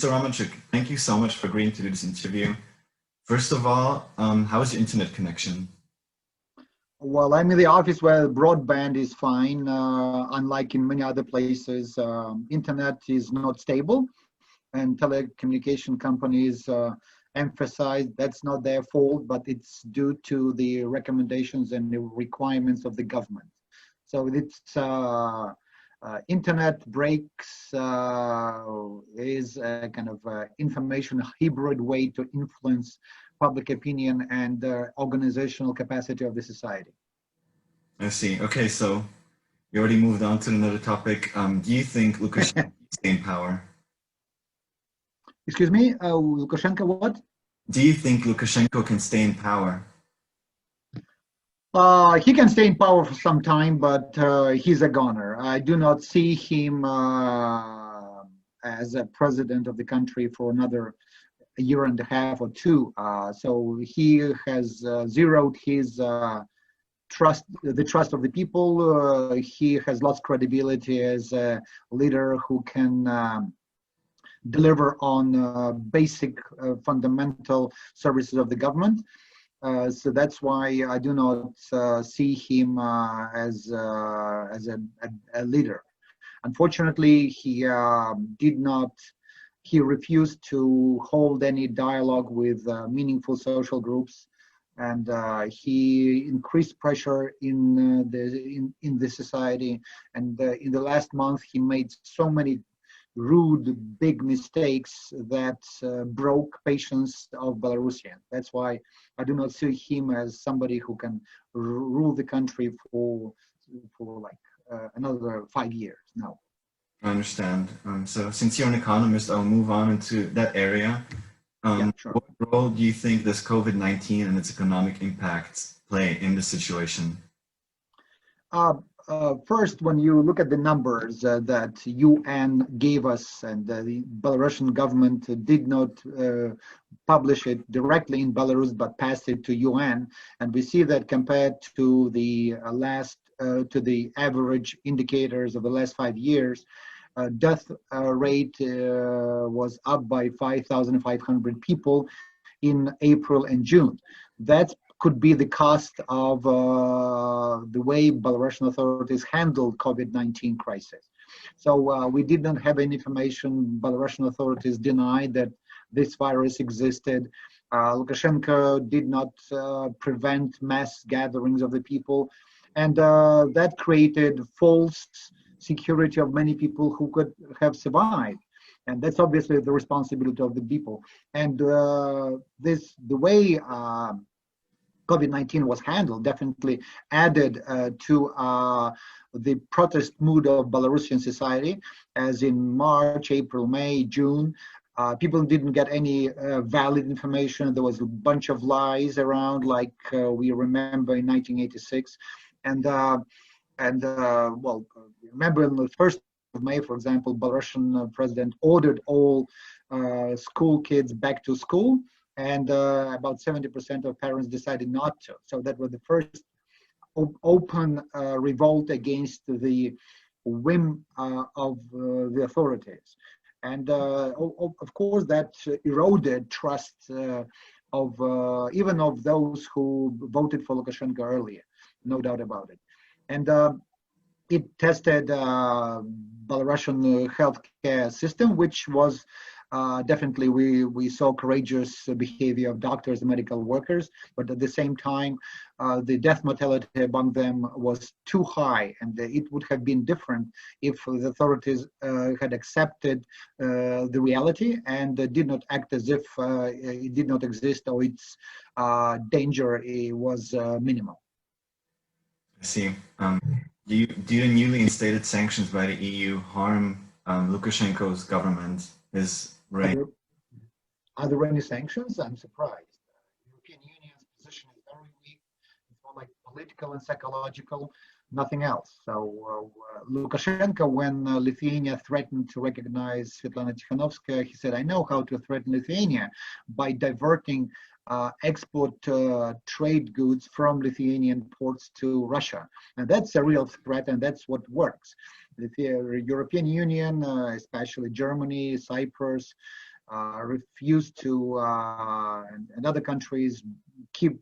Mr. Romanchuk, thank you so much for agreeing to do this interview. First of all, how is your internet connection? Well, I'm in the office where broadband is fine. Unlike in many other places, internet is not stable, and telecommunication companies emphasize that's not their fault, but it's due to the recommendations and the requirements of the government. So it's internet breaks is a kind of information hybrid way to influence public opinion and organizational capacity of the society. I see. Okay, so you already moved on to another topic. Do you think Lukashenko can stay in power? Excuse me, Lukashenko what? Do you think Lukashenko can stay in power? He can stay in power for some time, but he's a goner. I do not see him as a president of the country for another year and a half or two. So he has zeroed his the trust of the people. He has lost credibility as a leader who can deliver on basic fundamental services of the government. So that's why I do not see him as a leader. Unfortunately, he refused to hold any dialogue with meaningful social groups, and he increased pressure in the society. And in the last month, he made so many rude, big mistakes that broke patience of Belarusian. That's why I do not see him as somebody who can rule the country for like another 5 years. No. I understand. So since you're an economist, I'll move on into that area. Yeah, sure. What role do you think does COVID-19 and its economic impacts play in this situation? First, when you look at the numbers that UN gave us, and the Belarusian government did not publish it directly in Belarus, but passed it to UN, and we see that compared to the average indicators of the last 5 years, death rate was up by 5,500 people in April and June. That could be the cost of the way Belarusian authorities handled COVID-19 crisis. So we did not have any information. Belarusian authorities denied that this virus existed. Lukashenko did not prevent mass gatherings of the people. And that created false security of many people who could have survived. And that's obviously the responsibility of the people. And the way COVID-19 was handled definitely added to the protest mood of Belarusian society, as in March, April, May, June, people didn't get any valid information. There was a bunch of lies around, like we remember in 1986. Well, remember in the 1st of May, for example, Belarusian president ordered all school kids back to school, and about 70% of parents decided not to. So that was the first open revolt against the whim of the authorities. And of course, that eroded trust of even of those who voted for Lukashenko earlier, no doubt about it. And it tested Belarusian healthcare system, which was definitely we saw courageous behavior of doctors and medical workers, but at the same time, the death mortality among them was too high, and it would have been different if the authorities had accepted the reality and did not act as if it did not exist or its danger was minimal. I see. Do the newly instated sanctions by the EU harm Lukashenko's government? Are there any sanctions? I'm surprised. The European Union's position is very weak. It's more like political and psychological, nothing else. So Lukashenko, when Lithuania threatened to recognize Svetlana Tikhanovskaya, he said, I know how to threaten Lithuania by diverting export trade goods from Lithuanian ports to Russia. And that's a real threat, and that's what works. The European Union, especially Germany, Cyprus, refuse to, and other countries keep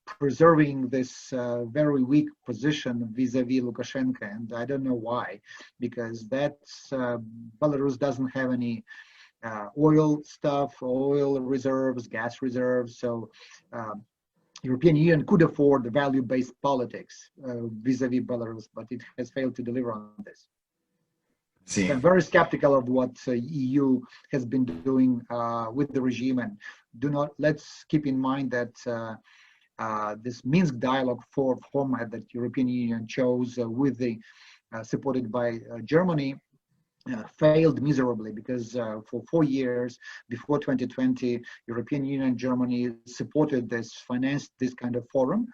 preserving this very weak position vis-a-vis Lukashenko, and I don't know why, because that's Belarus doesn't have any oil stuff, oil reserves, gas reserves, so European Union could afford the value-based politics vis-a-vis Belarus, but it has failed to deliver on this. See. So I'm very skeptical of what EU has been doing with the regime, and let's keep in mind that this Minsk dialogue format that European Union chose supported by Germany failed miserably, because for 4 years before 2020, European Union and Germany financed this kind of forum.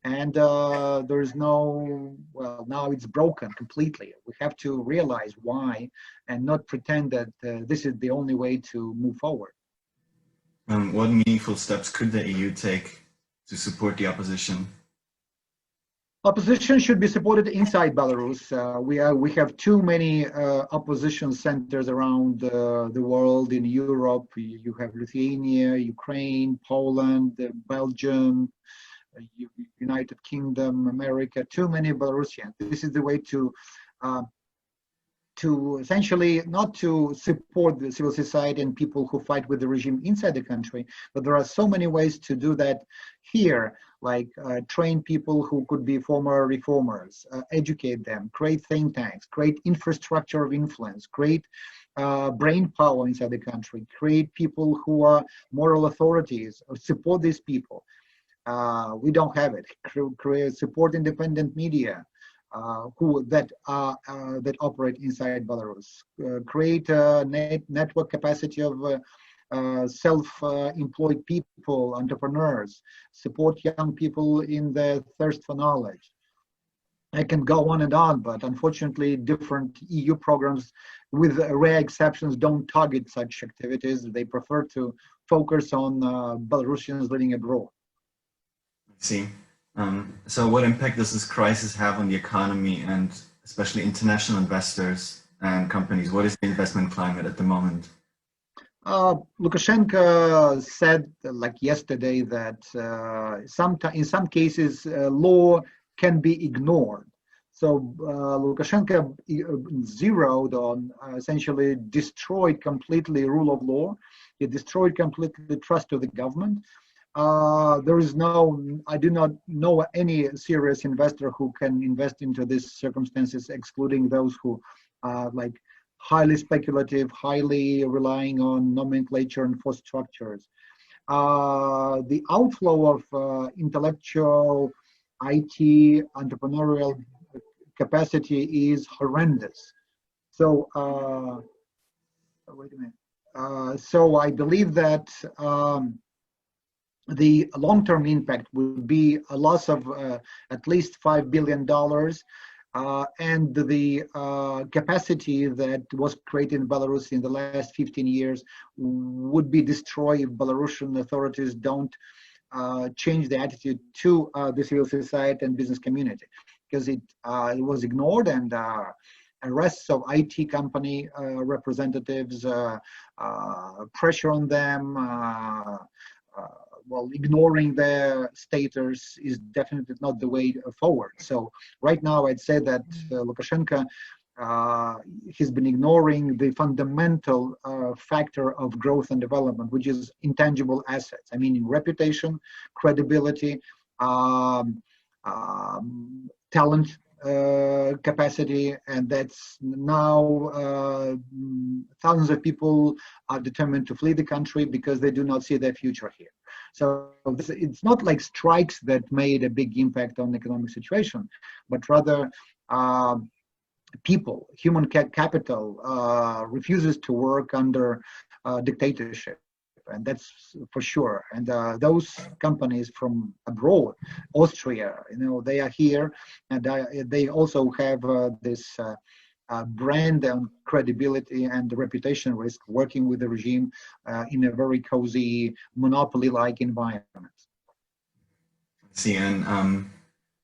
And there is now it's broken completely. We have to realize why and not pretend that this is the only way to move forward. What meaningful steps could the EU take to support the opposition? Opposition should be supported inside Belarus. We have too many opposition centers around the world. In Europe, you have Lithuania, Ukraine, Poland, Belgium, United Kingdom, America. Too many Belarusians. This is the way to essentially not to support the civil society and people who fight with the regime inside the country, but there are so many ways to do that here, like train people who could be former reformers, educate them, create think tanks, create infrastructure of influence, create brain power inside the country, create people who are moral authorities, or support these people. We don't have it. Support independent media, that operate inside Belarus. Create a network capacity of self-employed people, entrepreneurs. Support young people in their thirst for knowledge. I can go on and on, but unfortunately, different EU programs, with rare exceptions, don't target such activities. They prefer to focus on Belarusians living abroad. I see. So what impact does this crisis have on the economy and especially international investors and companies? What is the investment climate at the moment? Lukashenko said, like yesterday, that in some cases law can be ignored. So Lukashenko zeroed on, essentially destroyed completely rule of law. He destroyed completely trust to the government. I do not know any serious investor who can invest into these circumstances, excluding those who are like highly speculative, highly relying on nomenclature and force structures. The outflow of intellectual, IT, entrepreneurial capacity is horrendous. So, wait a minute. So I believe that the long-term impact would be a loss of at least $5 billion, and the capacity that was created in Belarus in the last 15 years would be destroyed if Belarusian authorities don't change the attitude to the civil society and business community, because it was ignored, and arrests of IT company representatives, pressure on them, ignoring their status is definitely not the way forward. So right now, I'd say that Lukashenko has been ignoring the fundamental factor of growth and development, which is intangible assets. I mean, in reputation, credibility, talent, capacity, and that's now thousands of people are determined to flee the country because they do not see their future here. So it's not like strikes that made a big impact on the economic situation, but rather people, human capital refuses to work under dictatorship. And that's for sure. And those companies from abroad, Austria, they are here, and they also have this brand and credibility and reputation risk working with the regime in a very cozy, monopoly-like environment. See, and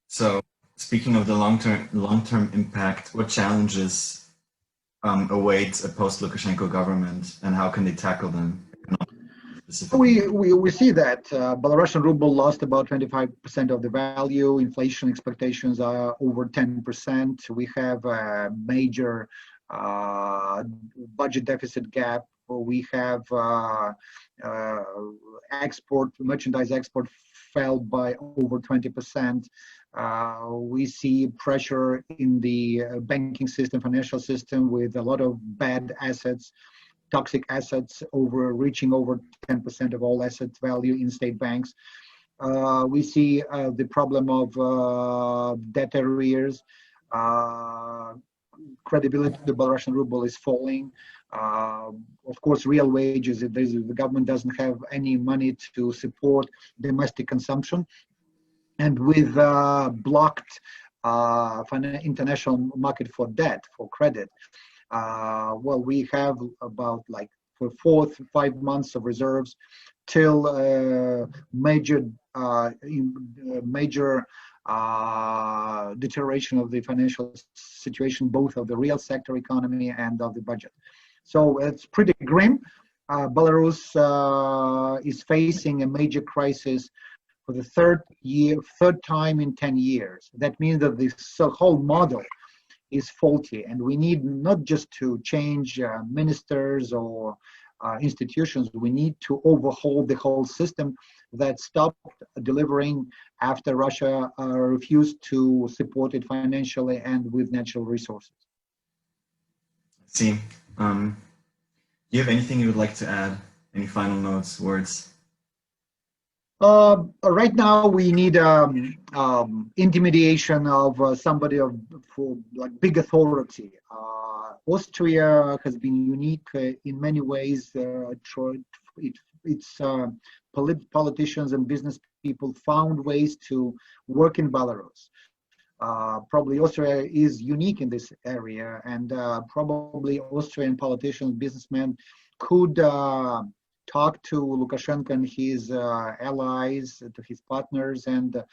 so speaking of the long-term impact, what challenges awaits a post-Lukashenko government, and how can they tackle them specifically? We see that Belarusian ruble lost about 25% of the value. Inflation expectations are over 10%. We have a major budget deficit gap. We have merchandise export fell by over 20%. We see pressure in the banking system, financial system, with a lot of bad assets, toxic assets reaching over 10% of all asset value in state banks. We see the problem of debt arrears. Credibility of the Belarusian ruble is falling. Of course, real wages, the government doesn't have any money to support domestic consumption. And with blocked international market for debt, for credit, well, we have about like for 4-5 months of reserves till major deterioration of the financial situation, both of the real sector economy and of the budget. So it's pretty grim. Belarus is facing a major crisis for the third time in 10 years. That means that this whole model is faulty, and we need not just to change ministers or institutions, we need to overhaul the whole system that stopped delivering after Russia refused to support it financially and with natural resources. See, do you have anything you would like to add? Any final notes, words? Right now, we need intermediation of somebody for like big authority. Austria has been unique in many ways. Its politicians and business people found ways to work in Belarus. Probably Austria is unique in this area, and probably Austrian politicians, businessmen could talk to Lukashenko and his allies, to his partners, and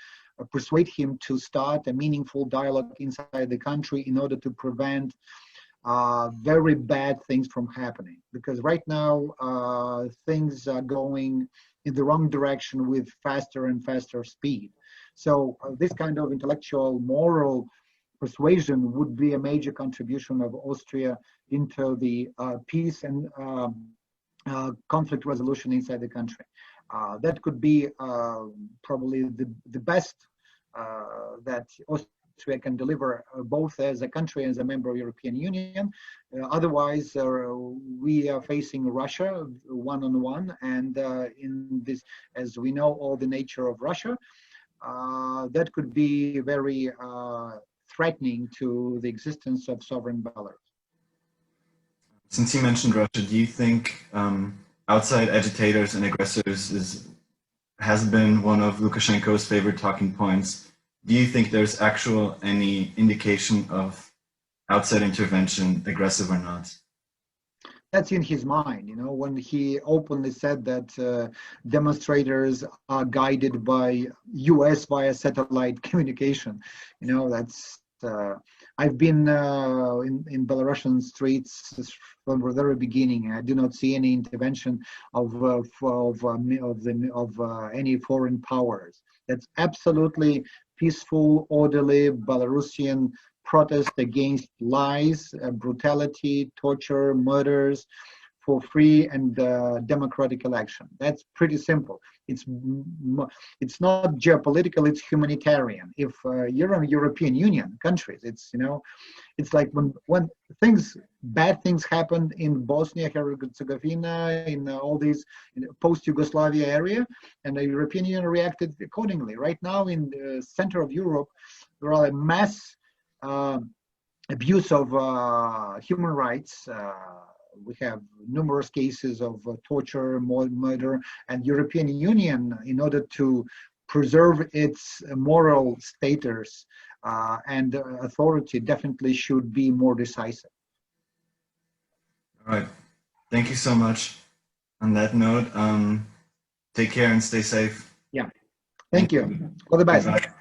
persuade him to start a meaningful dialogue inside the country in order to prevent very bad things from happening. Because right now things are going in the wrong direction with faster and faster speed. So this kind of intellectual, moral persuasion would be a major contribution of Austria into the peace and conflict resolution inside the country. That could be probably the best that Austria can deliver, both as a country and as a member of the European Union. Otherwise, we are facing Russia one-on-one, and in this, as we know, all the nature of Russia, that could be very threatening to the existence of sovereign Belarus. Since you mentioned Russia, do you think outside agitators and aggressors has been one of Lukashenko's favorite talking points? Do you think there's any indication of outside intervention, aggressive or not? That's in his mind, when he openly said that demonstrators are guided by US via satellite communication. That's I've been in Belarusian streets from the very beginning. I do not see any intervention of any foreign powers. That's absolutely peaceful, orderly Belarusian protest against lies, brutality, torture, murders, for free and democratic election. That's pretty simple. It's not geopolitical, it's humanitarian. If you're in European Union countries, it's like when bad things happened in Bosnia, Herzegovina, in all these post-Yugoslavia area, and the European Union reacted accordingly. Right now in the center of Europe, there are a mass abuse of human rights. We have numerous cases of torture, murder, and European Union, in order to preserve its moral status and authority, definitely should be more decisive. All right. Thank you so much. On that note, take care and stay safe. Yeah. Thank you. All the best. Bye-bye.